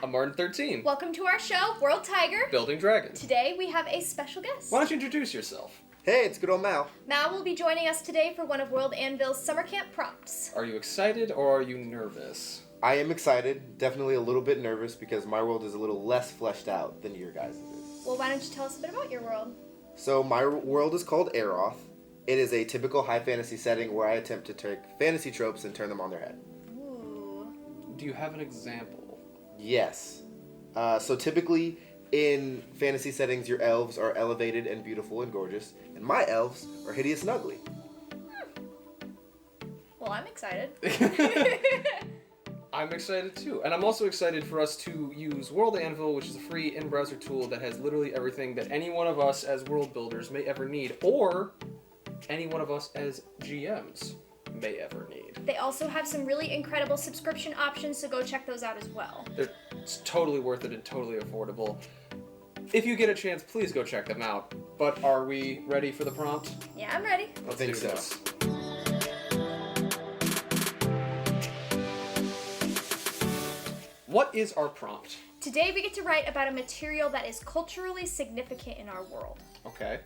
I'm Arden 13. Welcome to our show, World Tiger. Building Dragons. Today we have a special guest. Why don't you introduce yourself? Hey, it's good old Mal. Mal will be joining us today for one of World Anvil's summer camp prompts. Are you excited or are you nervous? I am excited, definitely a little bit nervous because my world is a little less fleshed out than your guys' is. Well, why don't you tell us a bit about your world? So my world is called Eroth. It is a typical high fantasy setting where I attempt to take fantasy tropes and turn them on their head. Ooh. Do you have an example? Yes. So typically in fantasy settings, your elves are elevated and beautiful and gorgeous, and my elves are hideous and ugly. Well, I'm excited. I'm excited too. And I'm also excited for us to use World Anvil, which is a free in-browser tool that has literally everything that any one of us as world builders may ever need, or any one of us as GMs may ever need. They also have some really incredible subscription options, so go check those out as well. It's totally worth it and totally affordable. If you get a chance, please go check them out. But are we ready for the prompt? Yeah, I'm ready. Let's think do so. this. What is our prompt? Today we get to write about a material that is culturally significant in our world. Okay.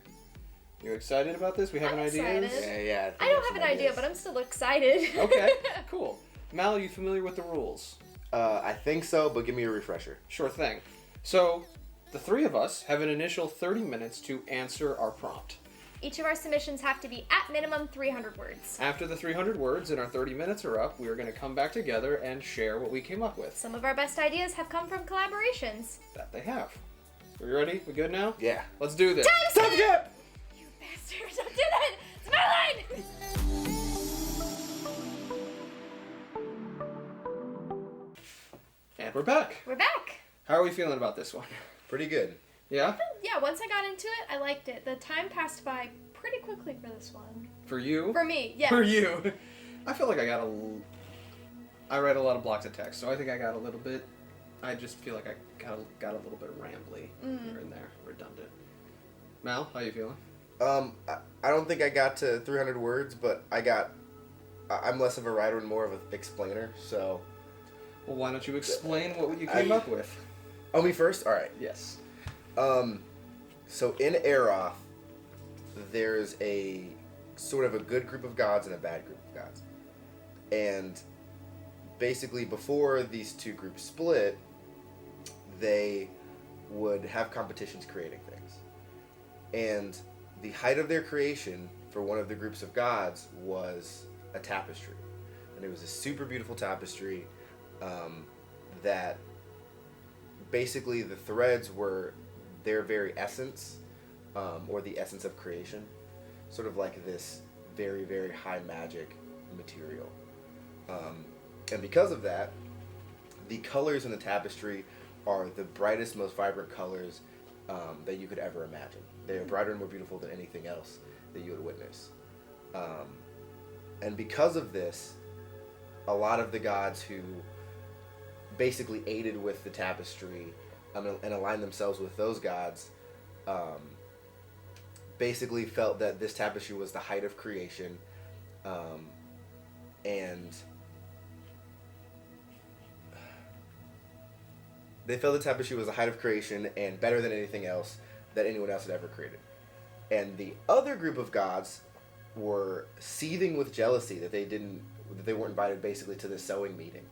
You excited about this? We have I'm an idea? excited. Yeah. I don't have an idea, but I'm still excited. Okay, cool. Mal, are you familiar with the rules? I think so, but give me a refresher. Sure thing. So, the three of us have an initial 30 minutes to answer our prompt. Each of our submissions have to be at minimum 300 words. After the 300 words and our 30 minutes are up, we are going to come back together and share what we came up with. Some of our best ideas have come from collaborations. That they have. Are we ready? We good now? Yeah. Let's do this. Time skip! You bastard, don't do that! It's my line! And we're back. We're back! How are we feeling about this one? Pretty good. Yeah? Yeah, once I got into it, I liked it. The time passed by pretty quickly for this one. For you? For me, yeah. For you. I feel like I read a lot of blocks of text, so I think I got a little bit. I just feel like I got a little bit rambly here and there, redundant. Mal, how you feeling? I don't think I got to 300 words, but I'm less of a writer and more of an explainer, so. Well, why don't you explain what you came up with? Oh, me first? Alright. Yes. So in Eroth, there's a sort of a good group of gods and a bad group of gods. And basically before these two groups split, they would have competitions creating things. And the height of their creation for one of the groups of gods was a tapestry. And it was a super beautiful tapestry that basically the threads were their very essence, or the essence of creation. Sort of like this very, very high magic material. And because of that, the colors in the tapestry are the brightest, most vibrant colors that you could ever imagine. They are brighter and more beautiful than anything else that you would witness. And because of this, a lot of the gods who basically aided with the tapestry and aligned themselves with those gods basically felt that this tapestry was the height of creation, and they felt the tapestry was the height of creation and better than anything else that anyone else had ever created. And the other group of gods were seething with jealousy that they weren't invited basically to this sewing meeting.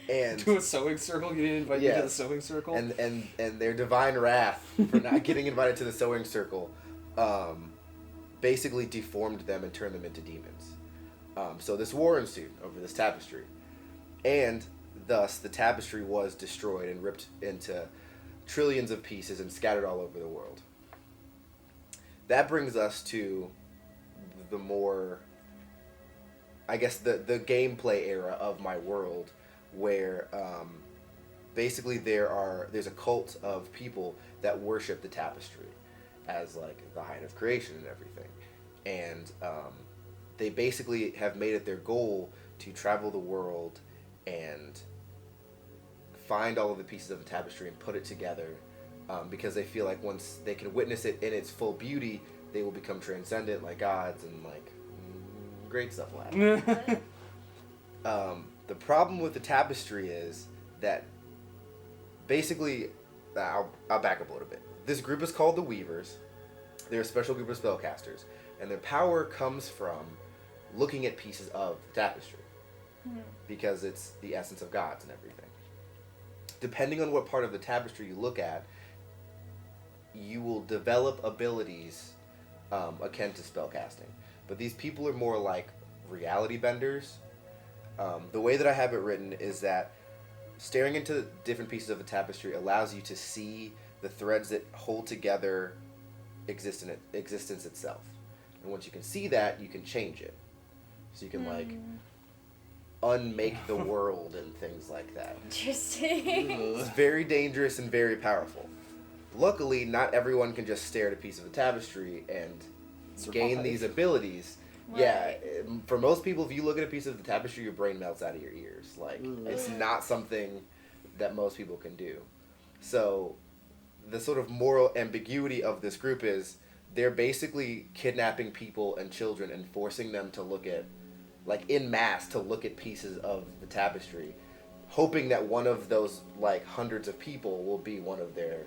And To a sewing circle? You didn't invite me to the sewing circle? And their divine wrath for not getting invited to the sewing circle basically deformed them and turned them into demons. So this war ensued over this tapestry. And thus the tapestry was destroyed and ripped into trillions of pieces and scattered all over the world. That brings us to the more, I guess, the gameplay era of my world, where basically there's a cult of people that worship the tapestry as like the height of creation and everything. And they basically have made it their goal to travel the world and find all of the pieces of the tapestry and put it together, because they feel like once they can witness it in its full beauty, they will become transcendent like gods and like great stuff will happen. The problem with the tapestry is that basically, I'll back up a little bit. This group is called the Weavers. They're a special group of spellcasters, and their power comes from looking at pieces of the tapestry, because it's the essence of gods and everything. Depending on what part of the tapestry you look at, you will develop abilities akin to spellcasting. But these people are more like reality benders. The way that I have it written is that staring into different pieces of the tapestry allows you to see the threads that hold together existence itself. And once you can see that, you can change it. So you can like unmake the world and things like that. Interesting. It's very dangerous and very powerful. Luckily, not everyone can just stare at a piece of the tapestry and gain these abilities. Right. Yeah, for most people, if you look at a piece of the tapestry, your brain melts out of your ears. Like, it's not something that most people can do. So, the sort of moral ambiguity of this group is they're basically kidnapping people and children and forcing them to look at, like, en masse, to look at pieces of the tapestry, hoping that one of those, like, hundreds of people will be one of their,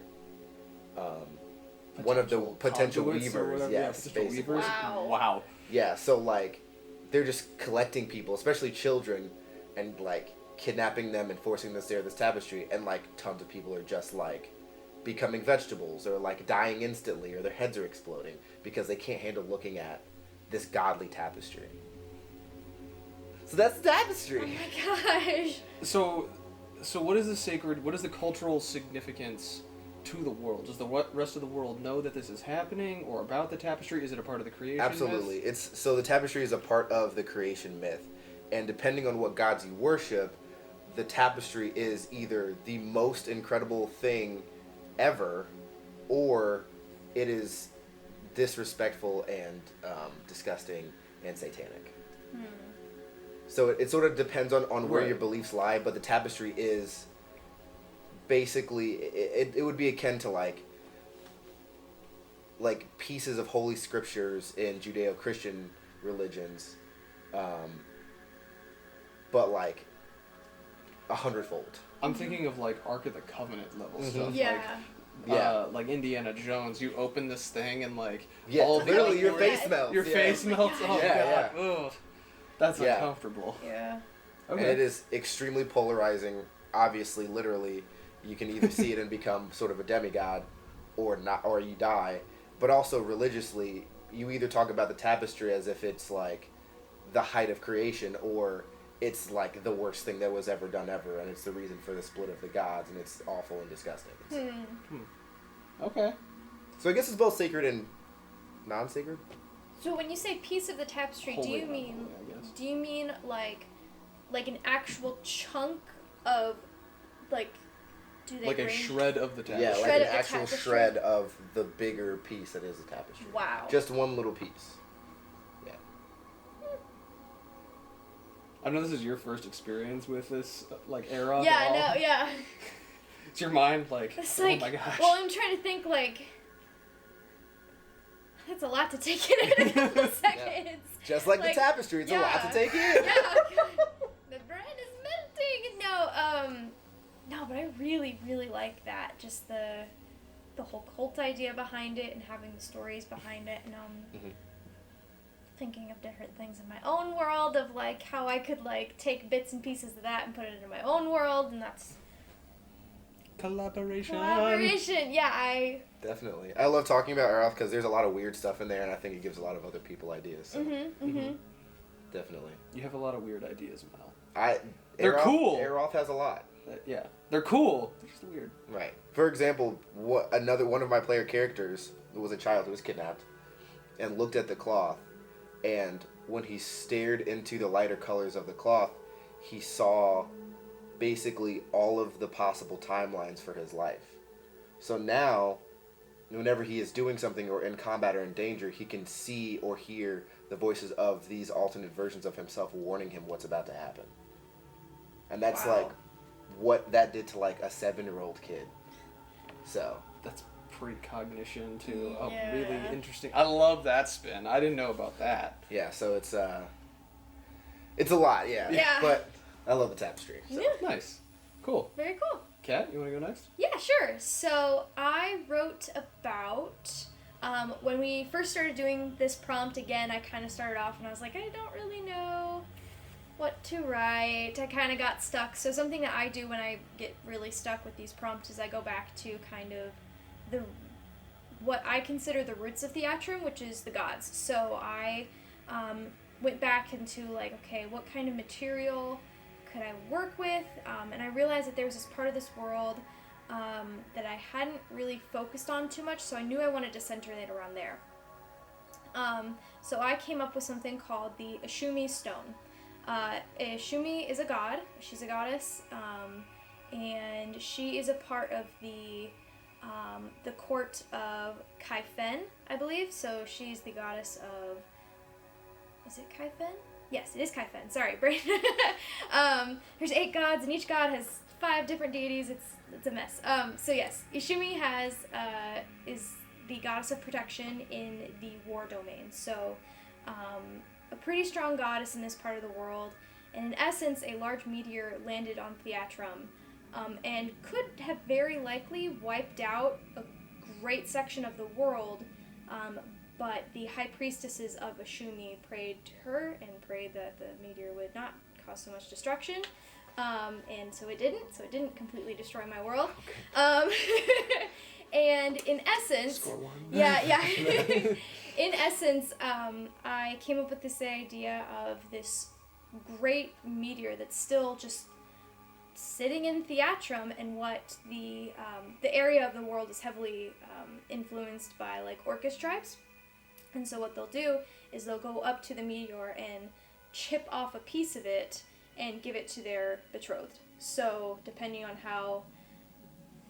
one of the potential weavers. Yes, potential basically. weavers. Wow. Yeah, so, like, they're just collecting people, especially children, and, like, kidnapping them and forcing them to stare at this tapestry, and, like, tons of people are just, like, becoming vegetables, or, like, dying instantly, or their heads are exploding, because they can't handle looking at this godly tapestry. So that's the tapestry! Oh my gosh! So what is the cultural significance to the world? Does the rest of the world know that this is happening, or about the tapestry? Is it a part of the creation Absolutely. myth? So the tapestry is a part of the creation myth, and depending on what gods you worship, the tapestry is either the most incredible thing ever, or it is disrespectful and disgusting and satanic. So it sort of depends on where Right. your beliefs lie, but the tapestry is basically, it would be akin to like pieces of holy scriptures in Judeo-Christian religions, but like 100-fold. I'm thinking of like Ark of the Covenant level stuff. Yeah. Like Indiana Jones, you open this thing and like Yeah, all the literally your outdoor- face melts. Your yeah. face Oh my melts. gosh. Oh Yeah, god. Ugh. That's Yeah. uncomfortable. Yeah. And it is extremely polarizing. Obviously, literally, you can either see it and become sort of a demigod, or not, or you die. But also religiously, you either talk about the tapestry as if it's like the height of creation, or it's like the worst thing that was ever done ever, and it's the reason for the split of the gods, and it's awful and disgusting. Okay. So I guess it's both sacred and non-sacred. So when you say piece of the tapestry, Holy do you not mean holy, I guess. do you mean like an actual chunk of like do they Like a range? shred of the tapestry. Yeah, like Shred an of the actual tapestry? shred of the bigger piece that is a tapestry. Wow. Just one little piece. Yeah. I know this is your first experience with this, like, era. Yeah, at all. I know, yeah. Is your mind like, It's oh like, my gosh. well, I'm trying to think, like, it's a lot to take in a couple of seconds. Just like Like, the tapestry, it's a lot to yeah. take in. Yeah, the bread is melting. No, but I really, really like that. Just the whole cult idea behind it and having the stories behind it, and thinking of different things in my own world of like how I could like take bits and pieces of that and put it into my own world, and that's Collaboration. Yeah, I. Definitely. I love talking about Eroth because there's a lot of weird stuff in there, and I think it gives a lot of other people ideas. So definitely. You have a lot of weird ideas, Mel. They're Eroth, cool. Eroth has a lot. Yeah, they're cool. They're just weird. Right. For example, one of my player characters was a child who was kidnapped and looked at the cloth, and when he stared into the lighter colors of the cloth, he saw basically all of the possible timelines for his life. So now, whenever he is doing something or in combat or in danger, he can see or hear the voices of these alternate versions of himself warning him what's about to happen. And that's Wow. like what that did to like a 7-year-old kid. So That's precognition to a Yeah. really interesting. I love that spin. I didn't know about that. yeah, so it's a lot, yeah. Yeah. But I love the tapestry. So. Yeah. Nice. Cool. Very cool. Kat, you want to go next? Yeah, sure. So I wrote about when we first started doing this prompt again. I kind of started off and I was like, I don't really know what to write. I kind of got stuck. So something that I do when I get really stuck with these prompts is I go back to kind of what I consider the roots of Theatrim, which is the gods. So I went back into like, okay, what kind of material could I work with? And I realized that there was this part of this world that I hadn't really focused on too much, so I knew I wanted to center it around there. So I came up with something called the Ishumi Stone. Ishumi is a god. She's a goddess, and she is a part of the court of Kai-Fen, I believe. So she's the goddess of... Is it Kai-Fen? Yes, it is Kai-Fen. Sorry, brain. There's 8 gods, and each god has 5 different deities. It's a mess. So yes, Ishumi is the goddess of protection in the war domain. So a pretty strong goddess in this part of the world. And in essence, a large meteor landed on Theatrim and could have very likely wiped out a great section of the world. But the high priestesses of Ishumi prayed to her and prayed that the meteor would not cause so much destruction. And so it didn't. So it didn't completely destroy my world. And in essence... Score 1. Yeah. In essence, I came up with this idea of this great meteor that's still just sitting in Theatrim, and what the area of the world is heavily influenced by like Orcish tribes. And so what they'll do is they'll go up to the meteor and chip off a piece of it and give it to their betrothed. So depending on how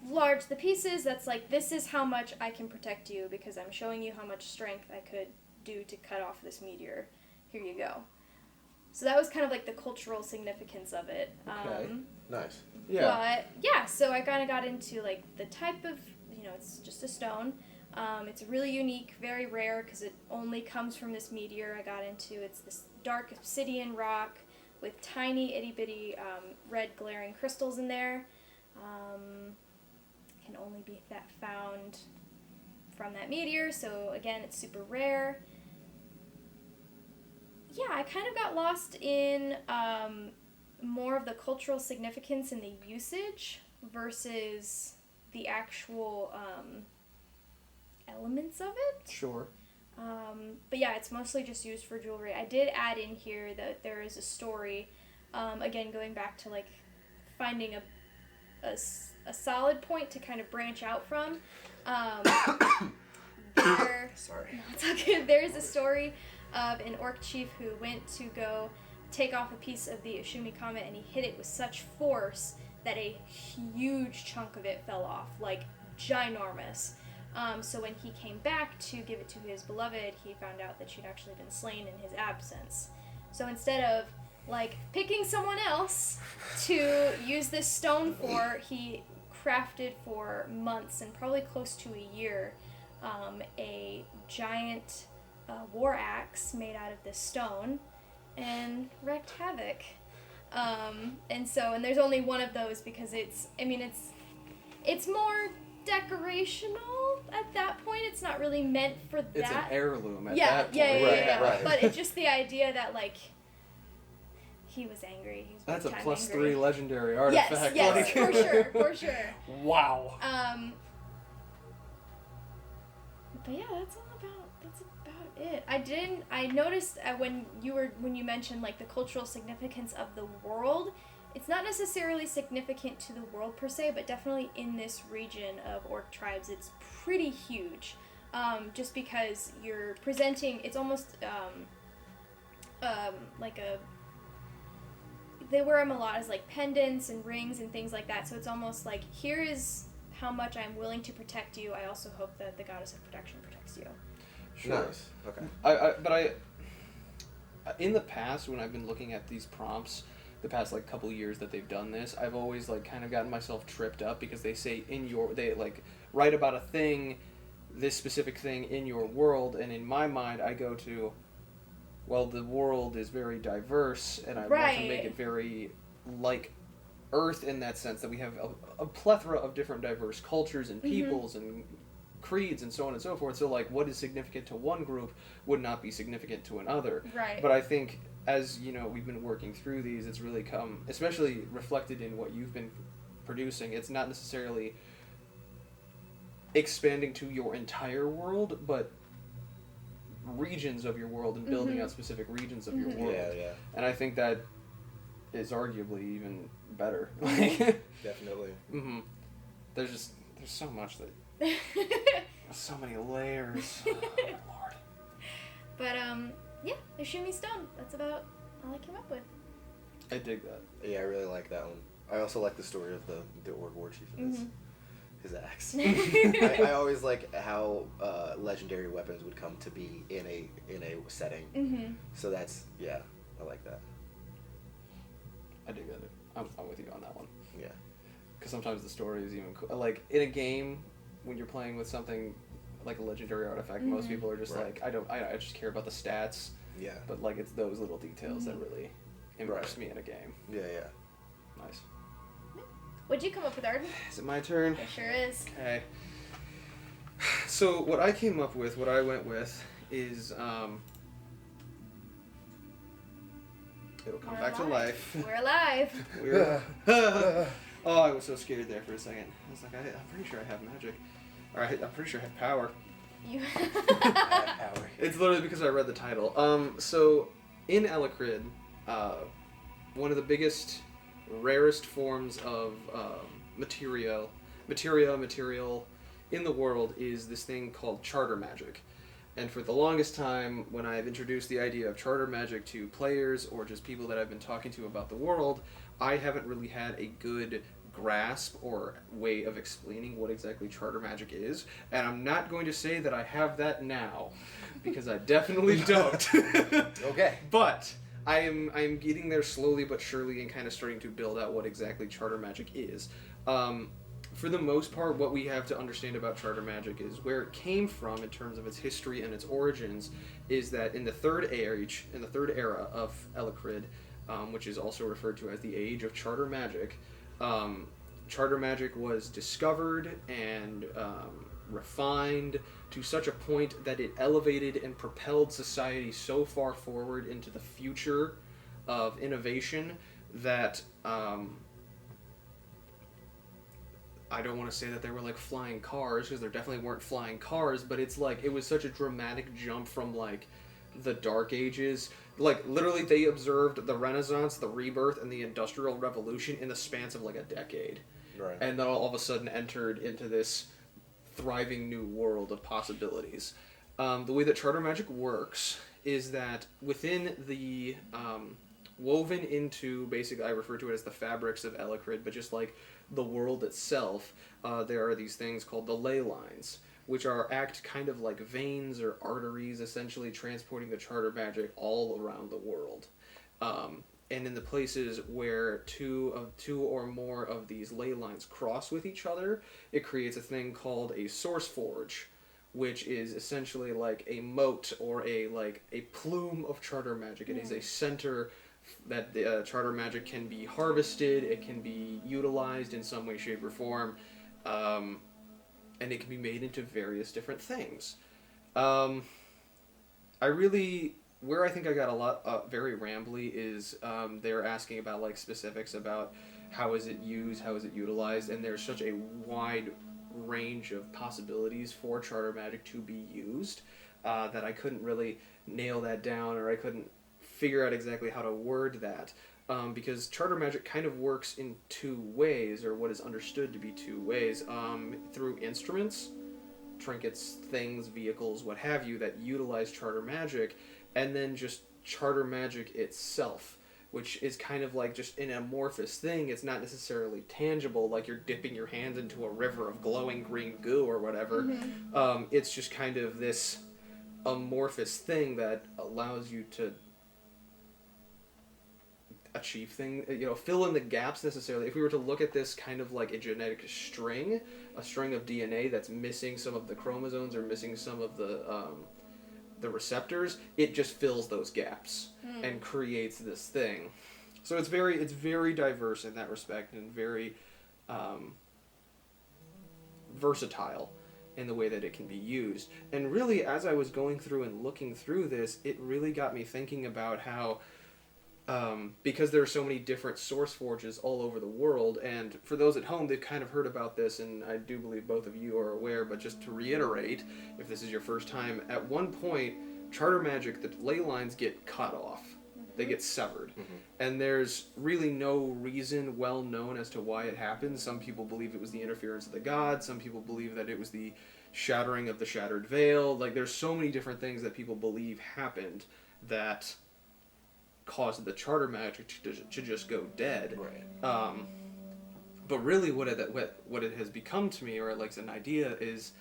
large the piece is, that's like, this is how much I can protect you because I'm showing you how much strength I could do to cut off this meteor. Here you go. So that was kind of like the cultural significance of it. Okay. Nice. Yeah. But yeah, so I kind of got into like the type of, it's just a stone. It's really unique, very rare because it only comes from this meteor I got into. It's this dark obsidian rock with tiny itty bitty red glaring crystals in there. Can only be found from that meteor, so again, it's super rare. Yeah, I kind of got lost in more of the cultural significance and the usage versus the actual elements of it. Sure. But yeah, it's mostly just used for jewelry. I did add in here that there is a story, again, going back to like finding a solid point to kind of branch out from. Sorry. No, it's okay. There's a story of an orc chief who went to go take off a piece of the Ishumi comet, and he hit it with such force that a huge chunk of it fell off, like ginormous. So when he came back to give it to his beloved, he found out that she'd actually been slain in his absence. So instead of like picking someone else to use this stone for, he crafted for months and probably close to a year a giant war axe made out of this stone and wreaked havoc. And there's only one of those because it's more decorational at that point. It's not really meant for that. It's an heirloom at Yeah, that point. yeah. Right. But it's just the idea that like he was angry. He was That's a big time +3 angry. Legendary artifact. Yes, Like- for sure. Wow. But yeah, that's about it. I noticed when you mentioned like the cultural significance of the world, it's not necessarily significant to the world per se, but definitely in this region of orc tribes, it's pretty huge. Just because you're presenting, it's almost like they wear them a lot as like pendants and rings and things like that. So it's almost like, here is how much I'm willing to protect you. I also hope that the goddess of protection protects you. Sure. Nice. Okay. I in the past, when I've been looking at these prompts, the past like couple years that they've done this, I've always like kind of gotten myself tripped up because they say they like write about a thing, this specific thing in your world, and in my mind I go to, well, the world is very diverse and I want to make it very like Earth in that sense, that we have a plethora of different diverse cultures and peoples and creeds and so on and so forth. So like what is significant to one group would not be significant to another. Right. But I think as we've been working through these, it's really come, especially reflected in what you've been producing. It's not necessarily expanding to your entire world, but regions of your world and building out specific regions of your world. Yeah. And I think that is arguably even better. Definitely. There's so much that there's so many layers. Oh, my lord. But yeah, Ishumi Stone. That's about all I came up with. I dig that. Yeah, I really like that one. I also like the story of the Orc War Chief and his axe. I always like how legendary weapons would come to be in a setting. So that's I like that. I dig that. I'm with you on that one. Yeah. Because sometimes the story is even cool. Like in a game, when you're playing with something like a legendary artifact, most people are just like, I just care about the stats. Yeah. But like it's those little details that really immerse me in a game. Yeah. Nice. What'd you come up with, Arden? Is it my turn? It sure is. Okay. So what I came up with, what I went with, is it'll come back to life. We're alive. Oh, I was so scared there for a second. I was like, I'm pretty sure I have magic. Or I'm pretty sure I have power. You. I have power. It's literally because I read the title. So in Ellecrid, one of the biggest, rarest forms of material in the world is this thing called charter magic. And for the longest time, when I've introduced the idea of charter magic to players or just people that I've been talking to about the world, I haven't really had a good grasp or way of explaining what exactly charter magic is. And I'm not going to say that I have that now, because I definitely don't. Okay. But I am getting there slowly but surely and kind of starting to build out what exactly charter magic is. For the most part, what we have to understand about charter magic is where it came from in terms of its history and its origins, is that in the third era of Ellecrid, which is also referred to as the Age of Charter Magic, charter magic was discovered and refined to such a point that it elevated and propelled society so far forward into the future of innovation that I don't want to say that they were like flying cars, because there definitely weren't flying cars, but it's like it was such a dramatic jump from like the Dark Ages. Like literally they observed the Renaissance, the Rebirth, and the Industrial Revolution in the spans of like a decade. Right. And then all of a sudden entered into this thriving new world of possibilities. The way that charter magic works is that within the woven into, basically I refer to it as the fabrics of Ellecrid, but just like the world itself, there are these things called the ley lines, which act kind of like veins or arteries, essentially transporting the charter magic all around the world. And in the places where two or more of these ley lines cross with each other, it creates a thing called a source forge, which is essentially like a moat or a plume of charter magic. It is a center that the charter magic can be harvested, it can be utilized in some way, shape, or form, and it can be made into various different things. Where I think I got a lot very rambly is they're asking about like specifics about how is it used, how is it utilized, and there's such a wide range of possibilities for charter magic to be used that I couldn't really nail that down, or I couldn't figure out exactly how to word that, because charter magic kind of works in two ways, or what is understood to be two ways, through instruments, trinkets, things, vehicles, what have you, that utilize charter magic, and then just charter magic itself, which is kind of like just an amorphous thing. It's not necessarily tangible, like you're dipping your hands into a river of glowing green goo or whatever. It's just kind of this amorphous thing that allows you to achieve things, fill in the gaps necessarily. If we were to look at this kind of like a genetic string, a string of DNA that's missing some of the chromosomes or missing some of the receptors, it just fills those gaps and creates this thing. So it's very diverse in that respect, and very versatile in the way that it can be used. And really, as I was going through and looking through this, it really got me thinking about how, because there are so many different source forges all over the world, and for those at home, they've kind of heard about this, and I do believe both of you are aware, but just to reiterate, if this is your first time, at one point, Charter Magic, the ley lines get cut off. They get severed. Mm-hmm. And there's really no reason well known as to why it happened. Some people believe it was the interference of the gods. Some people believe that it was the shattering of the shattered veil. Like, there's so many different things that people believe happened that caused the Charter Magic to just go dead. Right. But really what it has become to me, or like an idea, is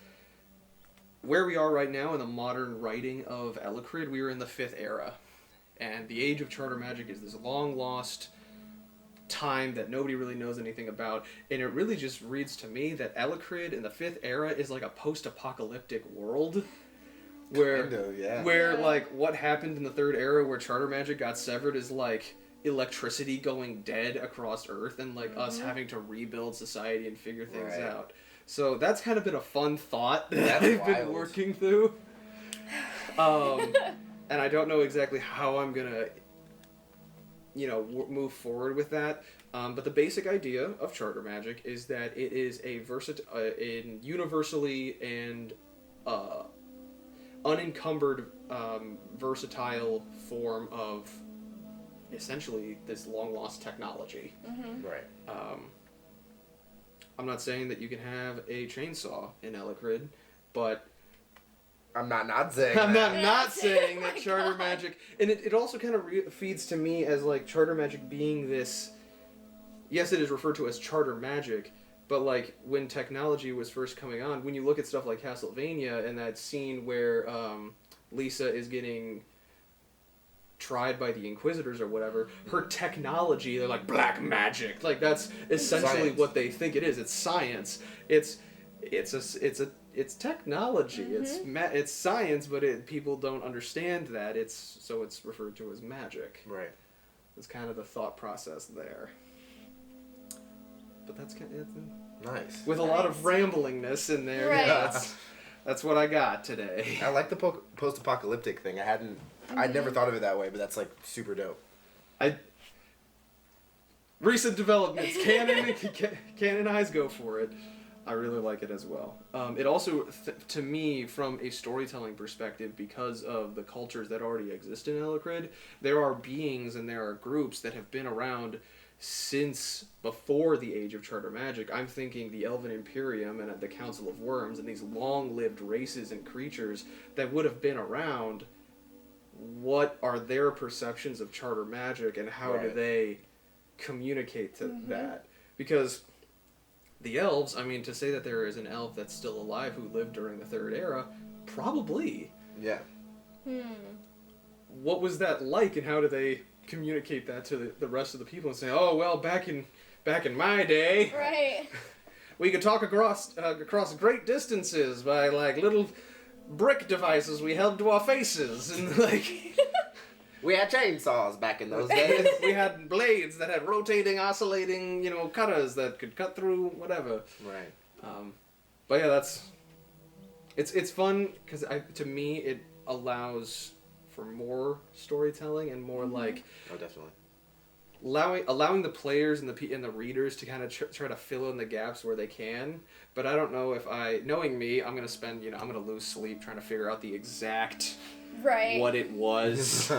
where we are right now in the modern writing of Ellecrid. We are in the 5th era. And the age of Charter Magic is this long-lost time that nobody really knows anything about. And it really just reads to me that Ellecrid in the 5th era is like a post-apocalyptic world. Where like, what happened in the 3rd era where Charter Magic got severed is like electricity going dead across Earth, and like us having to rebuild society and figure things out. So that's kind of been a fun thought that I've been working through. And I don't know exactly how I'm going to, move forward with that. But the basic idea of Charter Magic is that it is a universally and unencumbered, versatile form of essentially this long-lost technology. Mm-hmm. Right. I'm not saying that you can have a chainsaw in Ellecrid, but I'm not saying I'm that. not saying that Charter Magic... And it also kind of feeds to me as, like, Charter Magic being this... Yes, it is referred to as Charter Magic, but, like, when technology was first coming on, when you look at stuff like Castlevania and that scene where Lisa is getting tried by the Inquisitors or whatever, her technology, they're like, black magic. Like, that's essentially science. what they think it is. It's science. It's technology. Mm-hmm. It's science, but people don't understand that. So it's referred to as magic. Right. It's kind of the thought process there. But that's kind of nice. with a lot of ramblingness in there. Right. Yeah, that's what I got today. I like the post-apocalyptic thing. I'd never thought of it that way, but that's like super dope. Recent developments, canonize, go for it. I really like it as well. It also, to me, from a storytelling perspective, because of the cultures that already exist in Ellecrid, there are beings and there are groups that have been around since before the age of Charter Magic. I'm thinking the Elven Imperium and the Council of Worms and these long-lived races and creatures that would have been around. What are their perceptions of Charter Magic, and how do they communicate to that? Because the elves, I mean, to say that there is an elf that's still alive who lived during the 3rd era, probably. Yeah. What was that like, and how do they communicate that to the rest of the people and say, oh, well, back in my day, Right. we could talk across great distances by, like, little brick devices we held to our faces, and, like... We had chainsaws back in those days. We had blades that had rotating, oscillating, cutters that could cut through whatever. Right. But yeah, it's fun because to me it allows for more storytelling and more like Oh, definitely. allowing the players and the readers to kind of try to fill in the gaps where they can. But I don't know if knowing me, I'm gonna spend I'm gonna lose sleep trying to figure out the exact what it was.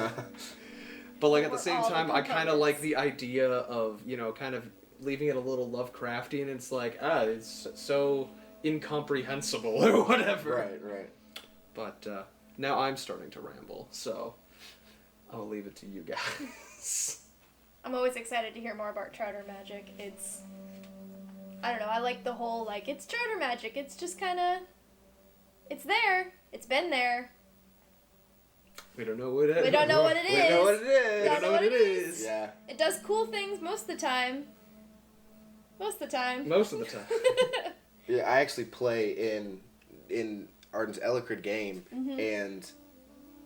But like at the same time, I kind of like the idea of kind of leaving it a little Lovecraftian. It's like it's so incomprehensible or whatever. Right. But now I'm starting to ramble, so I'll leave it to you guys. I'm always excited to hear more about Charter Magic. I don't know, I like the whole, like, it's Charter Magic. It's just kind of, it's there. It's been there. We don't know what it is. We don't know what it is. We don't know what it is. We don't know what it is. Yeah. It does cool things most of the time. Most of the time. Yeah, I actually play in Arden's Ellecrid game, and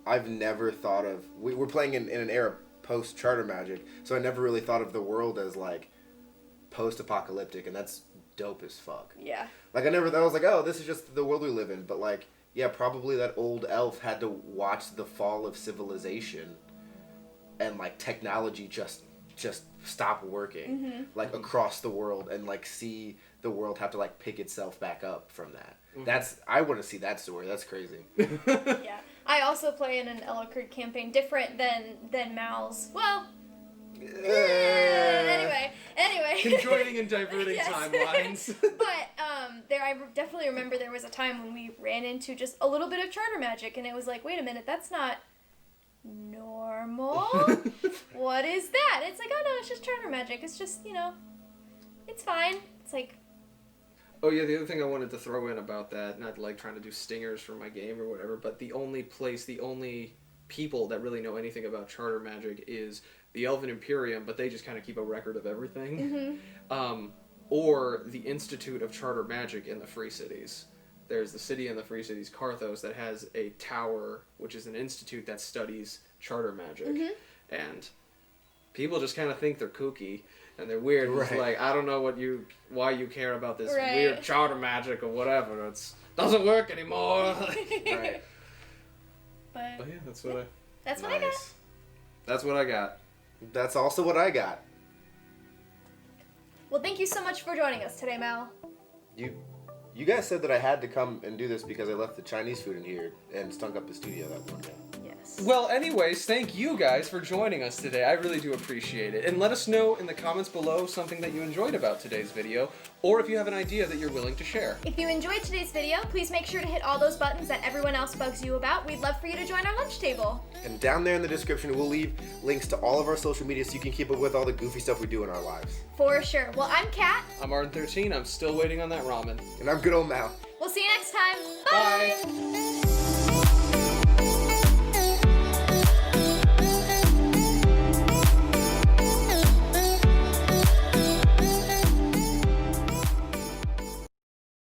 I've never thought of... We're playing in an era post Charter Magic, so I never really thought of the world as like post-apocalyptic, and that's dope as fuck. Yeah. Like I was like, oh, this is just the world we live in, but like, yeah, probably that old elf had to watch the fall of civilization, and like technology just stop working, like across the world, and like see the world have to like pick itself back up from that. I want to see that story. That's crazy. Yeah. I also play in an Ellecrid campaign, different than Mal's. Well, anyway. Conjoining and diverting Yes. timelines. But I definitely remember there was a time when we ran into just a little bit of Charter Magic, and it was like, wait a minute, that's not normal. What is that? It's like, oh no, it's just Charter Magic. It's just, it's fine. It's like, Oh yeah, the other thing I wanted to throw in about that, not like trying to do stingers for my game or whatever, but the only people that really know anything about Charter Magic is the Elven Imperium, but they just kind of keep a record of everything. Or the Institute of Charter Magic in the Free Cities. There's the city in the Free Cities, Karthos, that has a tower, which is an institute that studies Charter Magic. And people just kind of think they're kooky and they're weird. Right. It's like, I don't know why you care about this Right. weird Charter Magic or whatever. It doesn't work anymore. Right. but But yeah, that's what that's what I got. Nice. that's what I got. That's also what I got. Well, thank you so much for joining us today, Mal. You guys said that I had to come and do this because I left the Chinese food in here and stunk up the studio that one day. Yes. Well, anyways, thank you guys for joining us today. I really do appreciate it. And let us know in the comments below something that you enjoyed about today's video, or if you have an idea that you're willing to share. If you enjoyed today's video, please make sure to hit all those buttons that everyone else bugs you about. We'd love for you to join our lunch table. And down there in the description, we'll leave links to all of our social media so you can keep up with all the goofy stuff we do in our lives. For sure. Well, I'm Kat. I'm Arden 13. I'm still waiting on that ramen. And I'm good old Mal. We'll see you next time. Bye. Bye.